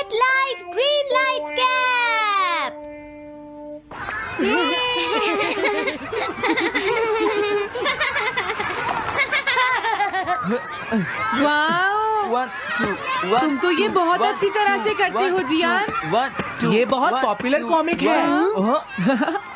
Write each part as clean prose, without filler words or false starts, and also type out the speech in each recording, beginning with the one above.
Red light, green light, cap. Wow, 1 2 1 तुम तो ये बहुत अच्छी तरह से करते हो जियान। 1 2 ये बहुत पॉपुलर कॉमिक है।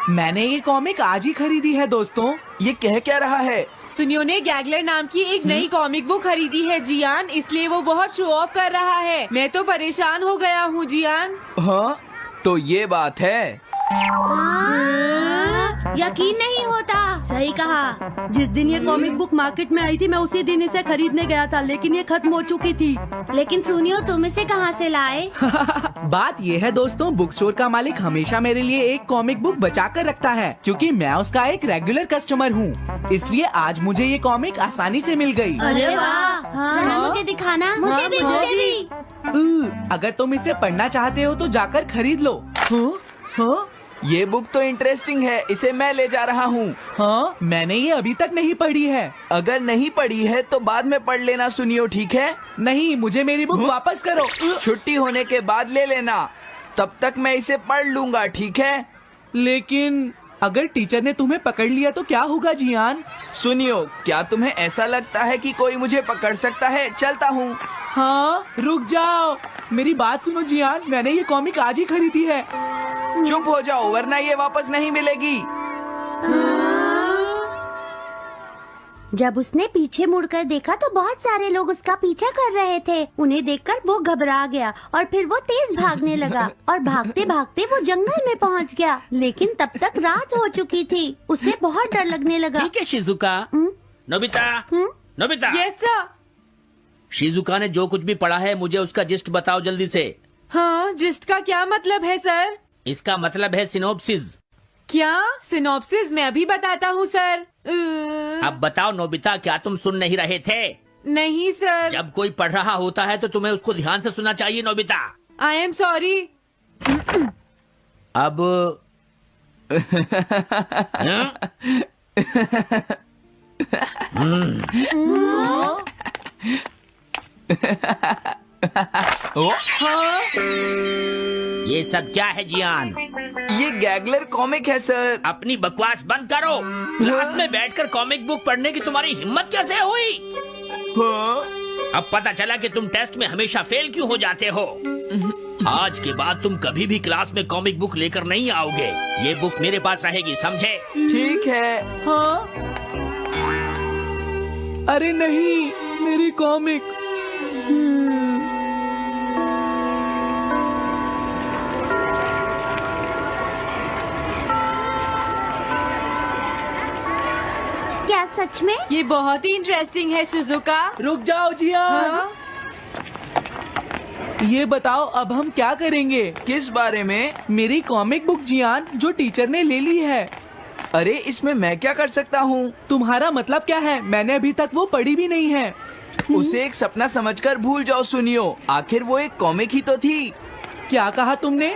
मैंने ये कॉमिक आज ही खरीदी है दोस्तों। ये कह क्या रहा है? सुनियो ने गैगलर नाम की एक नई कॉमिक बुक खरीदी है जियान, इसलिए वो बहुत शो ऑफ कर रहा है। मैं तो परेशान हो गया हूँ जियान। हाँ, तो ये बात है। यकीन नहीं होता। सही कहा। जिस दिन ये कॉमिक बुक मार्केट में आई थी मैं उसी दिन इसे खरीदने गया था, लेकिन ये खत्म हो चुकी थी। लेकिन सुनियो, तुम इसे कहाँ से लाए? बात ये है दोस्तों, बुक स्टोर का मालिक हमेशा मेरे लिए एक कॉमिक बुक बचा कर रखता है, क्योंकि मैं उसका एक रेगुलर कस्टमर हूँ। इसलिए आज मुझे ये कॉमिक आसानी से मिल गई। अरे वाह, जरा मुझे दिखाना। मुझे भी, मुझे भी। अगर तुम इसे पढ़ना चाहते हो तो जाकर खरीद लो। हाँ? ये बुक तो इंटरेस्टिंग है, इसे मैं ले जा रहा हूँ। हाँ, मैंने ये अभी तक नहीं पढ़ी है। अगर नहीं पढ़ी है तो बाद में पढ़ लेना सुनियो, ठीक है? नहीं, मुझे मेरी बुक वापस करो। छुट्टी होने के बाद ले लेना, तब तक मैं इसे पढ़ लूंगा, ठीक है? लेकिन अगर टीचर ने तुम्हें पकड़ लिया तो क्या होगा जियान? सुनियो, क्या तुम्हें ऐसा लगता है कि कोई मुझे पकड़ सकता है? चलता हूँ। हाँ, रुक जाओ, मेरी बात सुनो जियान, मैंने ये कॉमिक आज ही खरीदी है। चुप हो जाओ, वरना ये वापस नहीं मिलेगी। जब उसने पीछे मुड़कर देखा तो बहुत सारे लोग उसका पीछा कर रहे थे। उन्हें देखकर वो घबरा गया और फिर वो तेज भागने लगा और भागते भागते वो जंगल में पहुंच गया। लेकिन तब तक रात हो चुकी थी। उसे बहुत डर लगने लगा। ठीक है Shizuka. Nobita, Nobita. Yes sir. Shizuka ने जो कुछ भी पढ़ा है मुझे उसका जिस्ट बताओ जल्दी से। हाँ, जिस्ट का क्या मतलब है सर? इसका मतलब है सिनोप्सिस। क्या? सिनॉप्सिस मैं अभी बताता हूँ सर। अब बताओ नोबिता, क्या तुम सुन नहीं रहे थे? नहीं सर। जब कोई पढ़ रहा होता है तो तुम्हें उसको ध्यान से सुनना चाहिए नोबिता। I am sorry. अब ये सब क्या है जियान? ये गैगलर कॉमिक है सर। अपनी बकवास बंद करो। क्लास में बैठकर कॉमिक बुक पढ़ने की तुम्हारी हिम्मत कैसे हुई? अब पता चला कि तुम टेस्ट में हमेशा फेल क्यों हो जाते हो। आज के बाद तुम कभी भी क्लास में कॉमिक बुक लेकर नहीं आओगे। ये बुक मेरे पास रहेगी, समझे? ठीक है। हाँ? अरे नहीं, मेरी कॉमिक। क्या सच में? ये बहुत ही इंटरेस्टिंग है शिजुका। रुक जाओ जियान। हाँ? ये बताओ अब हम क्या करेंगे? किस बारे में? मेरी कॉमिक बुक जियान, जो टीचर ने ले ली है। अरे इसमें मैं क्या कर सकता हूँ? तुम्हारा मतलब क्या है? मैंने अभी तक वो पढ़ी भी नहीं है। उसे एक सपना समझकर भूल जाओ सुनियो, आखिर वो एक कॉमिक ही तो थी। क्या कहा तुमने?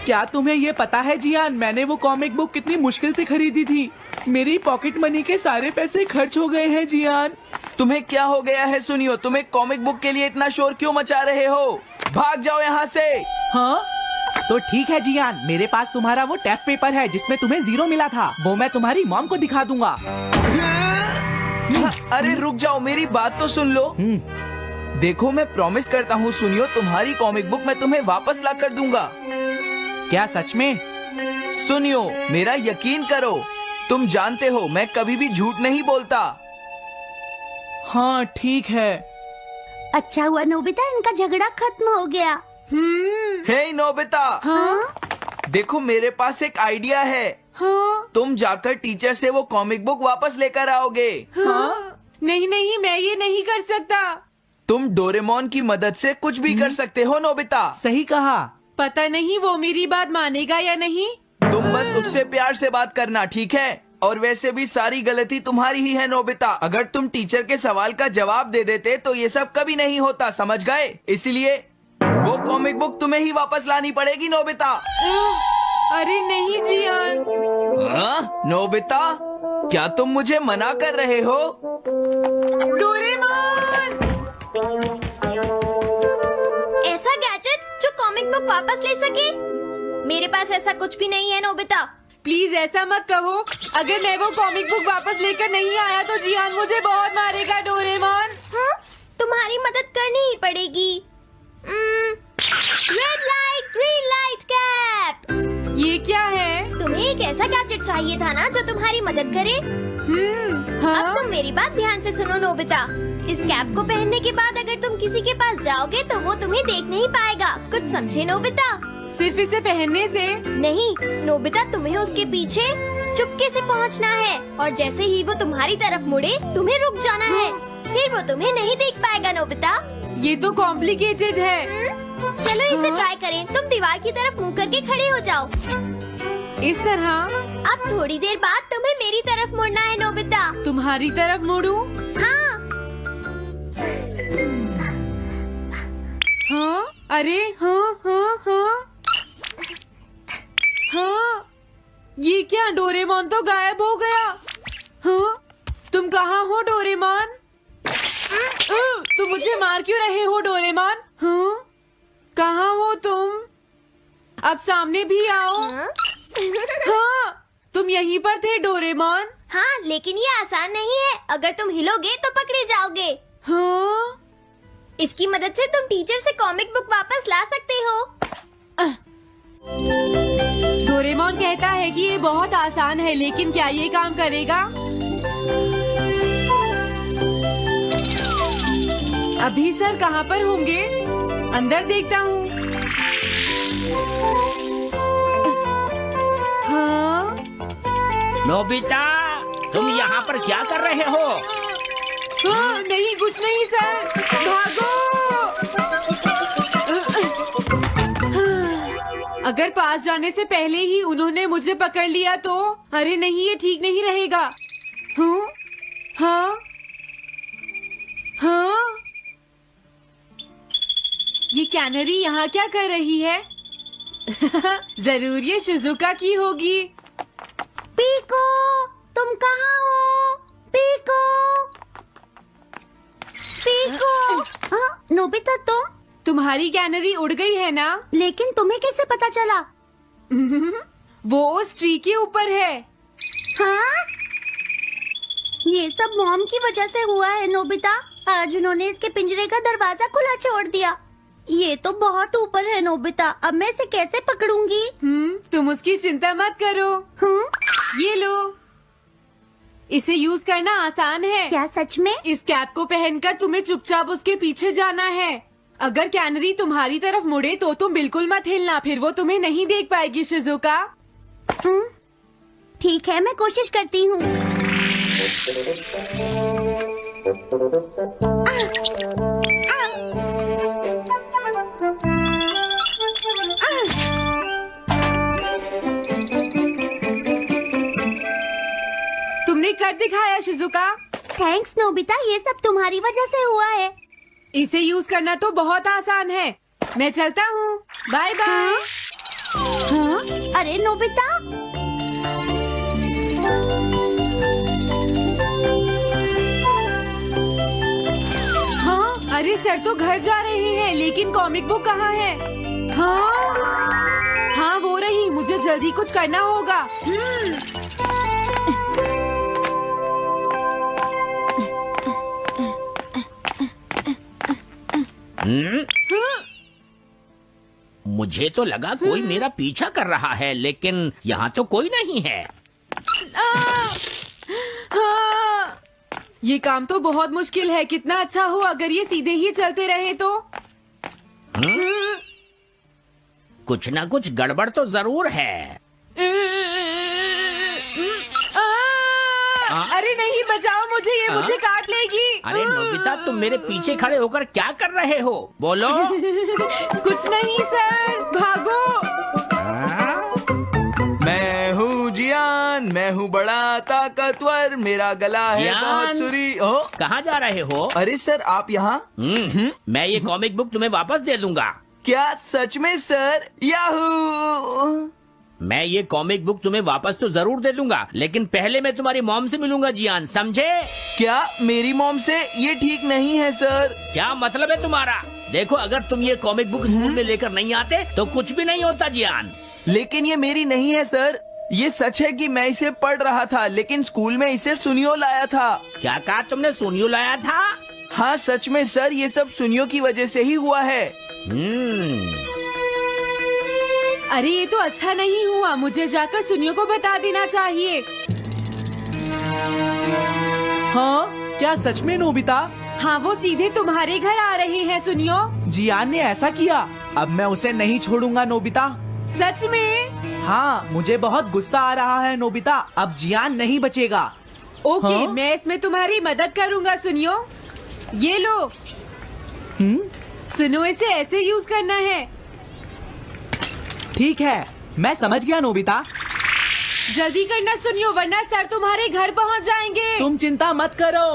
क्या तुम्हें ये पता है जियान, मैंने वो कॉमिक बुक कितनी मुश्किल से खरीदी थी। मेरी पॉकेट मनी के सारे पैसे खर्च हो गए हैं जियान। तुम्हें क्या हो गया है सुनियो? तुम एक कॉमिक बुक के लिए इतना शोर क्यों मचा रहे हो? भाग जाओ यहाँ से। हाँ? तो ठीक है जियान, मेरे पास तुम्हारा वो टेस्ट पेपर है जिसमें तुम्हें 0 मिला था। वो मैं तुम्हारी मॉम को दिखा दूंगा। अरे रुक जाओ, मेरी बात तो सुन लो। देखो, मैं प्रॉमिस करता हूँ सुनियो, तुम्हारी कॉमिक बुक मैं तुम्हें वापस ला कर दूंगा। क्या सच में? सुनियो, मेरा यकीन करो, तुम जानते हो मैं कभी भी झूठ नहीं बोलता। हाँ ठीक है। अच्छा हुआ नोबिता, इनका झगड़ा खत्म हो गया। हे नोबिता। हाँ? देखो, मेरे पास एक आइडिया है। हाँ? तुम जाकर टीचर से वो कॉमिक बुक वापस लेकर आओगे। हाँ? नहीं नहीं, मैं ये नहीं कर सकता। तुम डोरेमोन की मदद से कुछ भी कर सकते हो नोबिता। सही कहा। पता नहीं वो मेरी बात मानेगा या नहीं। तुम बस उससे प्यार से बात करना, ठीक है? और वैसे भी सारी गलती तुम्हारी ही है नोबिता। अगर तुम टीचर के सवाल का जवाब दे देते तो ये सब कभी नहीं होता, समझ गए? इसलिए वो कॉमिक बुक तुम्हें ही वापस लानी पड़ेगी नोबिता। अरे नहीं जियान। हाँ? नोबिता, क्या तुम मुझे मना कर रहे हो? डोरेमोन! बुक वापस ले सके? मेरे पास ऐसा कुछ भी नहीं है नोबिता। प्लीज ऐसा मत कहो। अगर मैं वो कॉमिक बुक वापस लेकर नहीं आया तो जियान मुझे बहुत मारेगा डोरेमोन। हाँ, तुम्हारी मदद करनी ही पड़ेगी। Red light green light cap. ये क्या है? तुम्हें एक ऐसा गैजेट चाहिए था ना जो तुम्हारी मदद करे। हाँ? अब तुम मेरी बात ध्यान से सुनो नोबिता। इस कैप को पहनने के बाद अगर तुम किसी के पास जाओगे तो वो तुम्हें देख नहीं पाएगा। कुछ समझे नोबिता? सिर्फ इसे पहनने से? नहीं नोबिता, तुम्हें उसके पीछे चुपके से पहुंचना है और जैसे ही वो तुम्हारी तरफ मुड़े तुम्हें रुक जाना है। फिर वो तुम्हें नहीं देख पाएगा नोबिता। ये तो कॉम्प्लिकेटेड है। चलो इसे ट्राई करें। तुम दीवार की तरफ मुंह करके खड़े हो जाओ। इस तरह? अब थोड़ी देर बाद तुम्हें मेरी तरफ मुड़ना है नोबिता। तुम्हारी तरफ मुड़ूं? हाँ। हाँ? अरे हाँ हाँ हाँ हाँ, ये क्या? डोरेमोन तो गायब हो गया। हाँ? तुम कहाँ हो डोरेमोन? तुम मुझे मार क्यों रहे हो डोरेमोन? हाँ? कहाँ हो तुम? अब सामने भी आओ। हाँ, तुम यहीं पर थे डोरेमोन। हाँ, लेकिन ये आसान नहीं है। अगर तुम हिलोगे तो पकड़े जाओगे। हाँ? इसकी मदद से तुम टीचर से कॉमिक बुक वापस ला सकते हो। डोरेमोन कहता है कि ये बहुत आसान है, लेकिन क्या ये काम करेगा? अभी सर कहाँ पर होंगे? अंदर देखता हूँ। हाँ? नोबिता, तुम यहाँ पर क्या कर रहे हो? हाँ, नहीं कुछ नहीं सर। भागो! अगर पास जाने से पहले ही उन्होंने मुझे पकड़ लिया तो? अरे नहीं, ये ठीक नहीं रहेगा। हाँ? हाँ? हाँ? ये कैनरी यहाँ क्या कर रही है? जरूर ये शिजुका की होगी। पीको, तुम कहाँ हो? Pico, pico. हाँ, नोबिता तुम? तुम्हारी कैनरी उड़ गई है ना? लेकिन तुम्हें कैसे पता चला? वो उस ट्री के ऊपर है। हाँ? ये सब मॉम की वजह से हुआ है नोबिता। आज उन्होंने इसके पिंजरे का दरवाजा खुला छोड़ दिया। ये तो बहुत ऊपर है नोबिता। अब मैं इसे कैसे पकड़ूंगी? तुम उसकी चिंता मत करो। ये लो, इसे यूज करना आसान है। क्या सच में? इस कैप को पहनकर तुम्हें चुपचाप उसके पीछे जाना है। अगर कैनरी तुम्हारी तरफ मुड़े तो तुम बिल्कुल मत हिलना, फिर वो तुम्हें नहीं देख पाएगी शिजुका। ठीक है, मैं कोशिश करती हूँ। तुमने कर दिखाया शिजुका। थैंक्स नोबिता, ये सब तुम्हारी वजह से हुआ है। इसे यूज करना तो बहुत आसान है। मैं चलता हूँ। Bye bye. हाँ? अरे नोबिता, हाँ? अरे सर तो घर जा रहे हैं, लेकिन कॉमिक बुक कहाँ है? हाँ? हाँ वो रही। मुझे जल्दी कुछ करना होगा। मुझे तो लगा कोई मेरा पीछा कर रहा है, लेकिन यहाँ तो कोई नहीं है। हाँ, ये काम तो बहुत मुश्किल है। कितना अच्छा हो अगर ये सीधे ही चलते रहे तो। कुछ ना कुछ गड़बड़ तो जरूर है। अरे नहीं, बचाओ मुझे, ये मुझे काट लेगी। अरे नोबिता, तुम मेरे पीछे खड़े होकर क्या कर रहे हो? बोलो। कुछ नहीं सर, भागो। मैं हूँ जियान, मैं हूँ बड़ा ताकतवर, मेरा गला है जियान? बहुत सुरी। ओ, कहाँ जा रहे हो? अरे सर आप यहाँ? मैं ये कॉमिक बुक तुम्हें वापस दे दूंगा। क्या सच में सर? याहू! मैं ये कॉमिक बुक तुम्हें वापस तो जरूर दे दूंगा, लेकिन पहले मैं तुम्हारी मॉम से मिलूंगा जियान, समझे? क्या मेरी मॉम से? ये ठीक नहीं है सर। क्या मतलब है तुम्हारा? देखो, अगर तुम ये कॉमिक बुक स्कूल में लेकर नहीं आते तो कुछ भी नहीं होता जियान। लेकिन ये मेरी नहीं है सर। ये सच है कि मैं इसे पढ़ रहा था, लेकिन स्कूल में इसे सुनियो लाया था। क्या कहा तुमने? सुनियो लाया था? हाँ सच में सर, ये सब सुनियो की वजह से ही हुआ है। अरे ये तो अच्छा नहीं हुआ, मुझे जाकर सुनियो को बता देना चाहिए। हाँ, क्या सच में नोबिता? हाँ, वो सीधे तुम्हारे घर आ रहे हैं सुनियो। जियान ने ऐसा किया। अब मैं उसे नहीं छोड़ूंगा नोबिता। सच में? हाँ, मुझे बहुत गुस्सा आ रहा है नोबिता। अब जियान नहीं बचेगा। ओके, हाँ? मैं इसमें तुम्हारी मदद करूँगा सुनियो। ये लो। सुनो, इसे ऐसे यूज करना है। ठीक है, मैं समझ गया नोबिता। जल्दी करना सुनियो, वरना सर तुम्हारे घर पहुंच जाएंगे। तुम चिंता मत करो।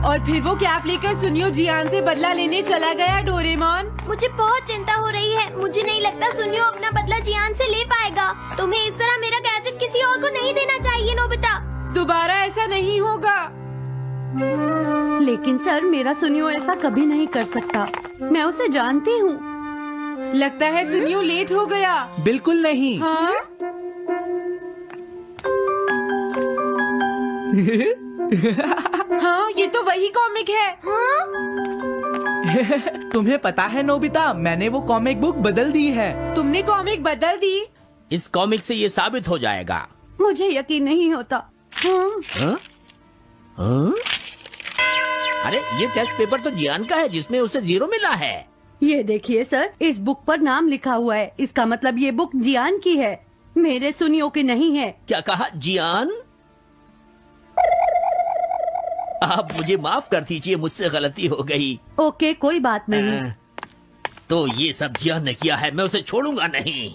और फिर वो कैप लेकर सुनियो जियान से बदला लेने चला गया। डोरेमोन, मुझे बहुत चिंता हो रही है। मुझे नहीं लगता सुनियो अपना बदला जियान से ले पाएगा। तुम्हें इस तरह मेरा गैजेट किसी और को नहीं देना चाहिए नोबिता। दोबारा ऐसा नहीं होगा। लेकिन सर, मेरा सुनियो ऐसा कभी नहीं कर सकता। मैं उसे जानती हूँ। लगता है सुनियो लेट हो गया। बिल्कुल नहीं। हाँ? हाँ, ये तो वही कॉमिक है। हाँ? तुम्हें पता है नोबिता, मैंने वो कॉमिक बुक बदल दी है। तुमने कॉमिक बदल दी? इस कॉमिक से ये साबित हो जाएगा। मुझे यकीन नहीं होता। हाँ? हाँ? हाँ? अरे, ये टेस्ट पेपर तो जियान का है, जिसमें उसे 0 मिला है। ये देखिए सर, इस बुक पर नाम लिखा हुआ है। इसका मतलब ये बुक जियान की है, मेरे सुनियो की नहीं है। क्या कहा? जियान? आप मुझे माफ कर दीजिए, मुझसे गलती हो गई। ओके, कोई बात नहीं। तो ये सब जियान ने किया है, मैं उसे छोड़ूंगा नहीं।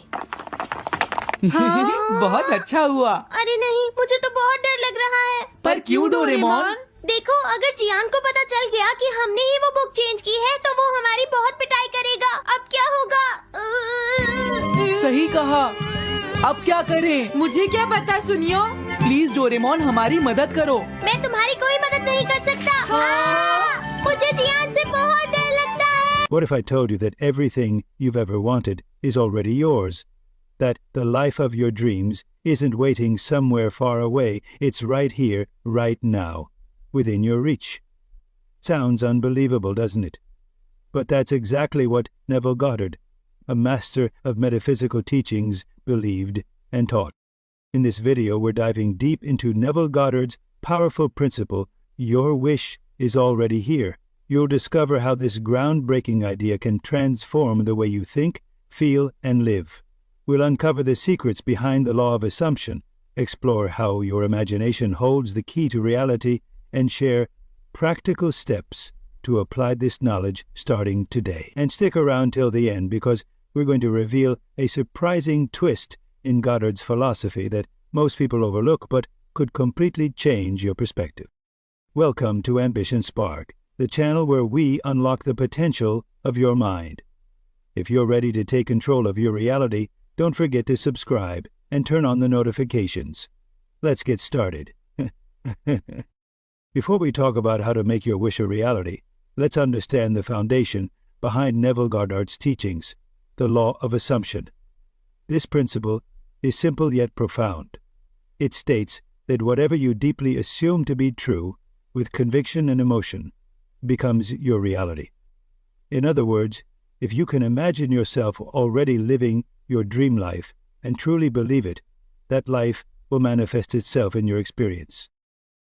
बहुत अच्छा हुआ। अरे नहीं, मुझे तो बहुत डर लग रहा है। पर क्यों डोरेमोन? देखो, अगर जियान को पता चल गया कि हमने ही वो बुक चेंज की है, तो वो हमारी बहुत पिटाई करेगा। अब क्या होगा? सही कहा। अब क्या करें? मुझे क्या पता सुनियो। प्लीज डोरेमोन, हमारी मदद करो। मैं तुम्हारी कोई मदद नहीं कर सकता। मुझे जियान से बहुत डर लगता है। What if I told you that everything you've ever wanted is already yours? That the life of your dreams isn't waiting somewhere far away, it's right here, right now, within your reach. Sounds unbelievable, doesn't it? But that's exactly what Neville Goddard, a master of metaphysical teachings, believed and taught. In this video, we're diving deep into Neville Goddard's powerful principle, your wish is already here. You'll discover how this groundbreaking idea can transform the way you think, feel, and live. We'll uncover the secrets behind the law of assumption, explore how your imagination holds the key to reality, and share practical steps to apply this knowledge starting today. And stick around till the end, because we're going to reveal a surprising twist in Goddard's philosophy that most people overlook but could completely change your perspective. Welcome to Ambition Spark, the channel where we unlock the potential of your mind. If you're ready to take control of your reality, don't forget to subscribe and turn on the notifications. Let's get started. Before we talk about how to make your wish a reality, let's understand the foundation behind Neville Goddard's teachings, the law of assumption. This principle is simple yet profound. It states that whatever you deeply assume to be true, with conviction and emotion, becomes your reality. In other words, if you can imagine yourself already living your dream life and truly believe it, that life will manifest itself in your experience.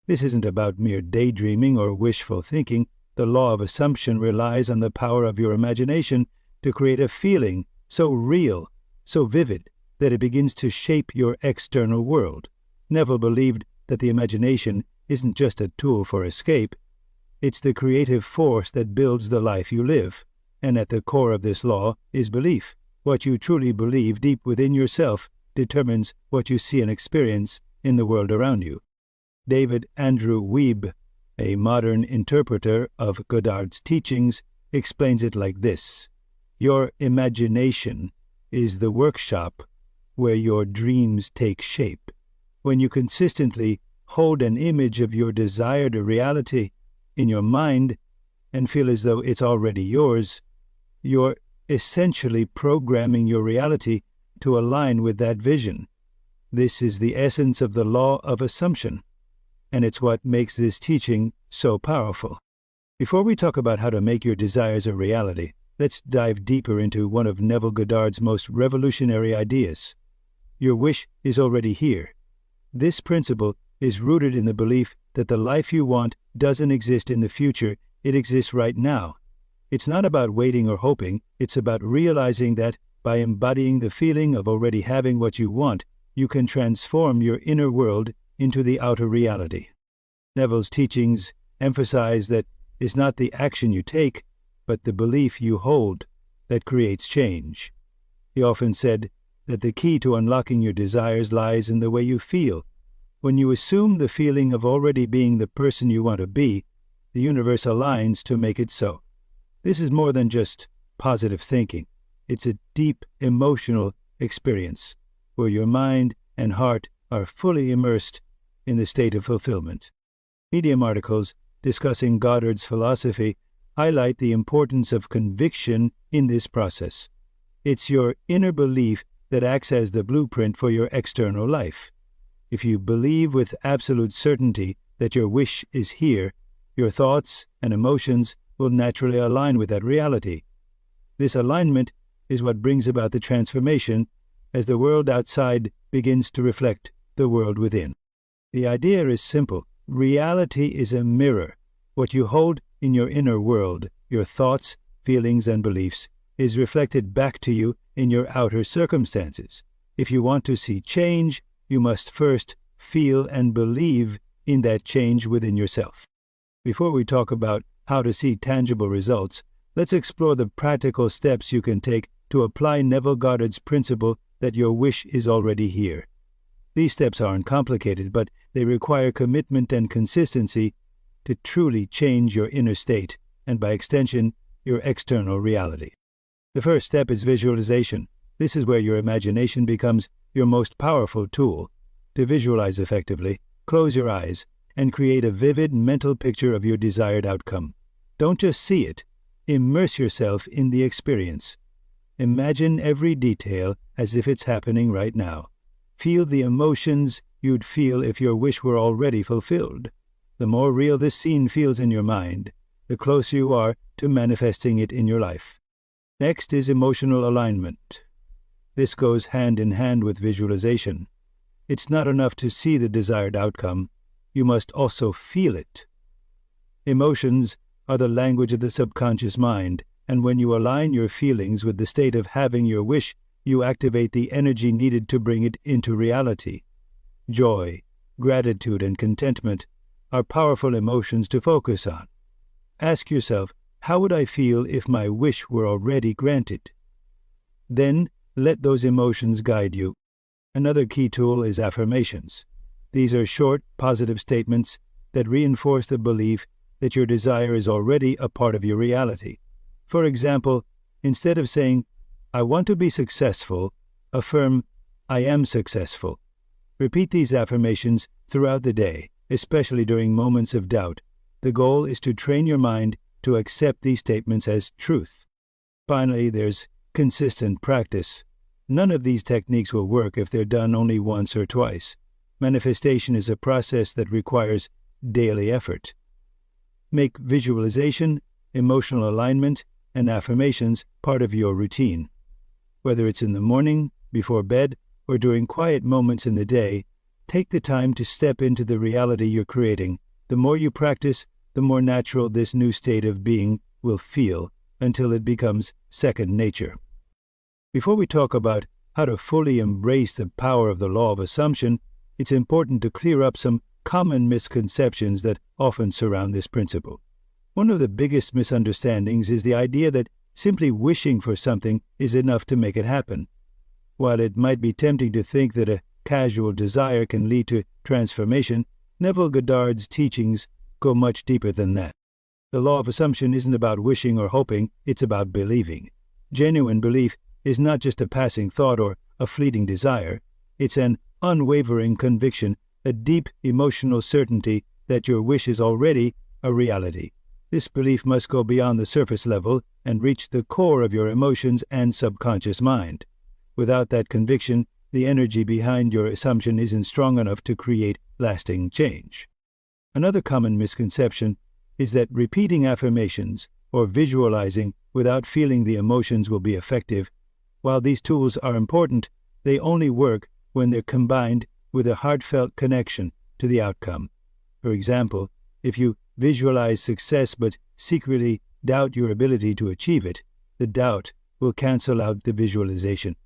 This isn't about mere daydreaming or wishful thinking. The law of assumption relies on the power of your imagination to create a feeling so real, so vivid, that it begins to shape your external world. Neville believed that the imagination isn't just a tool for escape, it's the creative force that builds the life you live. And at the core of this law is belief. What you truly believe deep within yourself determines what you see and experience in the world around you. David Andrew Weeb, a modern interpreter of Goddard's teachings, explains it like this: your imagination is the workshop where your dreams take shape. When you consistently hold an image of your desired reality in your mind and feel as though it's already yours, you're essentially programming your reality to align with that vision. This is the essence of the law of assumption, and it's what makes this teaching so powerful. Before we talk about how to make your desires a reality, let's dive deeper into one of Neville Goddard's most revolutionary ideas. Your wish is already here. This principle is rooted in the belief that the life you want doesn't exist in the future, it exists right now. It's not about waiting or hoping, it's about realizing that by embodying the feeling of already having what you want, you can transform your inner world into the outer reality. Neville's teachings emphasize that it's not the action you take, but the belief you hold that creates change. He often said that the key to unlocking your desires lies in the way you feel. When you assume the feeling of already being the person you want to be, the universe aligns to make it so. This is more than just positive thinking. It's a deep emotional experience where your mind and heart are fully immersed in the state of fulfillment. Medium articles discussing Goddard's philosophy highlight the importance of conviction in this process. It's your inner belief that acts as the blueprint for your external life. If you believe with absolute certainty that your wish is here, your thoughts and emotions will naturally align with that reality. This alignment is what brings about the transformation as the world outside begins to reflect the world within. The idea is simple. Reality is a mirror. What you hold in your inner world, your thoughts, feelings, and beliefs, is reflected back to you in your outer circumstances. If you want to see change, you must first feel and believe in that change within yourself. Before we talk about how to see tangible results, let's explore the practical steps you can take to apply Neville Goddard's principle that your wish is already here. These steps aren't complicated, but they require commitment and consistency to truly change your inner state and, by extension, your external reality. The first step is visualization. This is where your imagination becomes your most powerful tool. To visualize effectively, close your eyes and create a vivid mental picture of your desired outcome. Don't just see it, immerse yourself in the experience. Imagine every detail as if it's happening right now. Feel the emotions you'd feel if your wish were already fulfilled. The more real this scene feels in your mind, the closer you are to manifesting it in your life. Next is emotional alignment. This goes hand in hand with visualization. It's not enough to see the desired outcome, you must also feel it. Emotions are the language of the subconscious mind, and when you align your feelings with the state of having your wish, you activate the energy needed to bring it into reality. Joy, gratitude, and contentment are powerful emotions to focus on. Ask yourself, how would I feel if my wish were already granted? Then let those emotions guide you. Another key tool is affirmations. These are short, positive statements that reinforce the belief that your desire is already a part of your reality. For example, instead of saying, I want to be successful, affirm, I am successful. Repeat these affirmations throughout the day, especially during moments of doubt. The goal is to train your mind to accept these statements as truth. Finally, there's consistent practice. None of these techniques will work if they're done only once or twice. Manifestation is a process that requires daily effort. Make visualization, emotional alignment, and affirmations part of your routine. Whether it's in the morning, before bed, or during quiet moments in the day, take the time to step into the reality you're creating. The more you practice, the more natural this new state of being will feel until it becomes second nature. Before we talk about how to fully embrace the power of the law of assumption, it's important to clear up some common misconceptions that often surround this principle. One of the biggest misunderstandings is the idea that simply wishing for something is enough to make it happen. While it might be tempting to think that a casual desire can lead to transformation, Neville Goddard's teachings go much deeper than that. The law of assumption isn't about wishing or hoping, it's about believing. Genuine belief is not just a passing thought or a fleeting desire. It's an unwavering conviction, a deep emotional certainty that your wish is already a reality. This belief must go beyond the surface level and reach the core of your emotions and subconscious mind. Without that conviction, the energy behind your assumption isn't strong enough to create lasting change. Another common misconception is that repeating affirmations or visualizing without feeling the emotions will be effective. While these tools are important, they only work when they're combined with a heartfelt connection to the outcome. For example, if you visualize success but secretly doubt your ability to achieve it, the doubt will cancel out the visualization.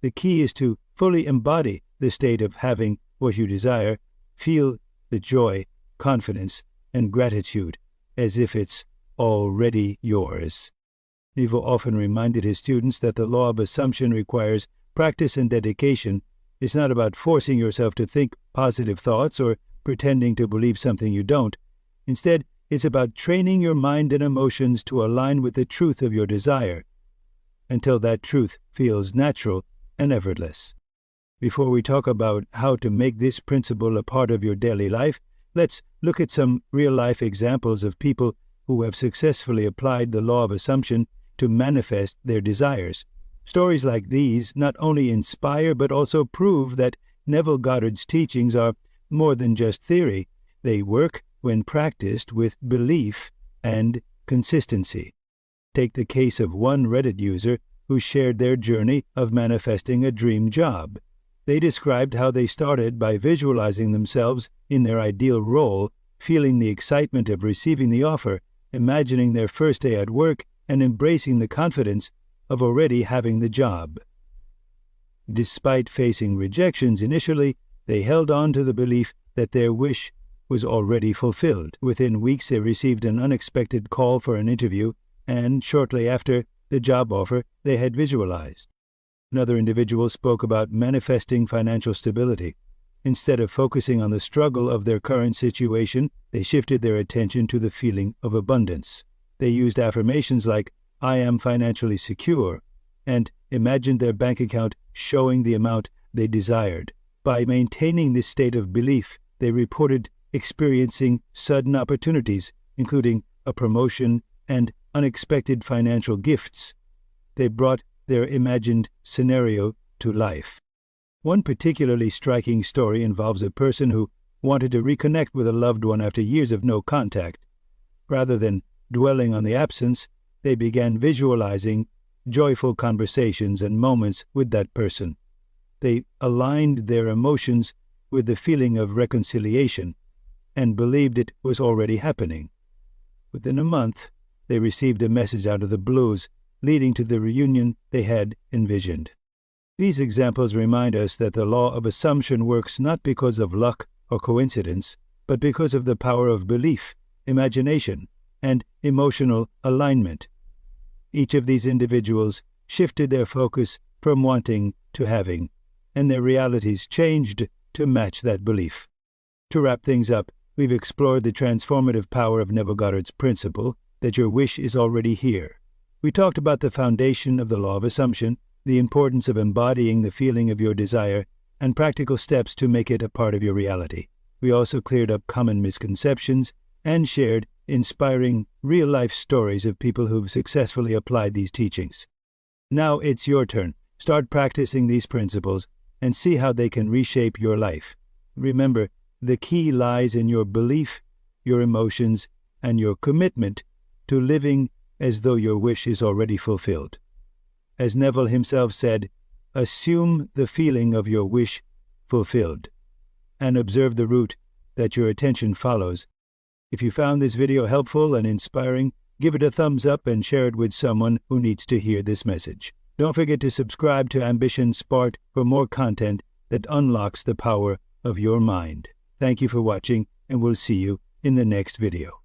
The key is to fully embody the state of having what you desire, feel the joy, confidence, and gratitude as if it's already yours. Nevo often reminded his students that the law of assumption requires practice and dedication. It's not about forcing yourself to think positive thoughts or pretending to believe something you don't. Instead, it's about training your mind and emotions to align with the truth of your desire until that truth feels natural and effortless. Before we talk about how to make this principle a part of your daily life, let's look at some real-life examples of people who have successfully applied the law of assumption to manifest their desires. Stories like these not only inspire but also prove that Neville Goddard's teachings are more than just theory. They work when practiced with belief and consistency. Take the case of one Reddit user who shared their journey of manifesting a dream job. They described how they started by visualizing themselves in their ideal role, feeling the excitement of receiving the offer, imagining their first day at work, and embracing the confidence of already having the job. Despite facing rejections initially, they held on to the belief that their wish was already fulfilled. Within weeks, they received an unexpected call for an interview, and shortly after the job offer they had visualized. Another individual spoke about manifesting financial stability. Instead of focusing on the struggle of their current situation, they shifted their attention to the feeling of abundance. They used affirmations like, "I am financially secure," and imagined their bank account showing the amount they desired. By maintaining this state of belief, they reported experiencing sudden opportunities, including a promotion and unexpected financial gifts. They brought their imagined scenario to life. One particularly striking story involves a person who wanted to reconnect with a loved one after years of no contact. Rather than dwelling on the absence, they began visualizing joyful conversations and moments with that person. They aligned their emotions with the feeling of reconciliation and believed it was already happening. Within a month, they received a message out of the blues, leading to the reunion they had envisioned. These examples remind us that the law of assumption works not because of luck or coincidence, but because of the power of belief, imagination, and emotional alignment. Each of these individuals shifted their focus from wanting to having, and their realities changed to match that belief. To wrap things up, we've explored the transformative power of Neville Goddard's principle that your wish is already here. We talked about the foundation of the law of assumption, the importance of embodying the feeling of your desire, and practical steps to make it a part of your reality. We also cleared up common misconceptions and shared inspiring real-life stories of people who've successfully applied these teachings. Now it's your turn. Start practicing these principles and see how they can reshape your life. Remember, the key lies in your belief, your emotions, and your commitment to living as though your wish is already fulfilled. As Neville himself said, assume the feeling of your wish fulfilled, and observe the route that your attention follows. If you found this video helpful and inspiring, give it a thumbs up and share it with someone who needs to hear this message. Don't forget to subscribe to Ambition Spark for more content that unlocks the power of your mind. Thank you for watching, and we'll see you in the next video.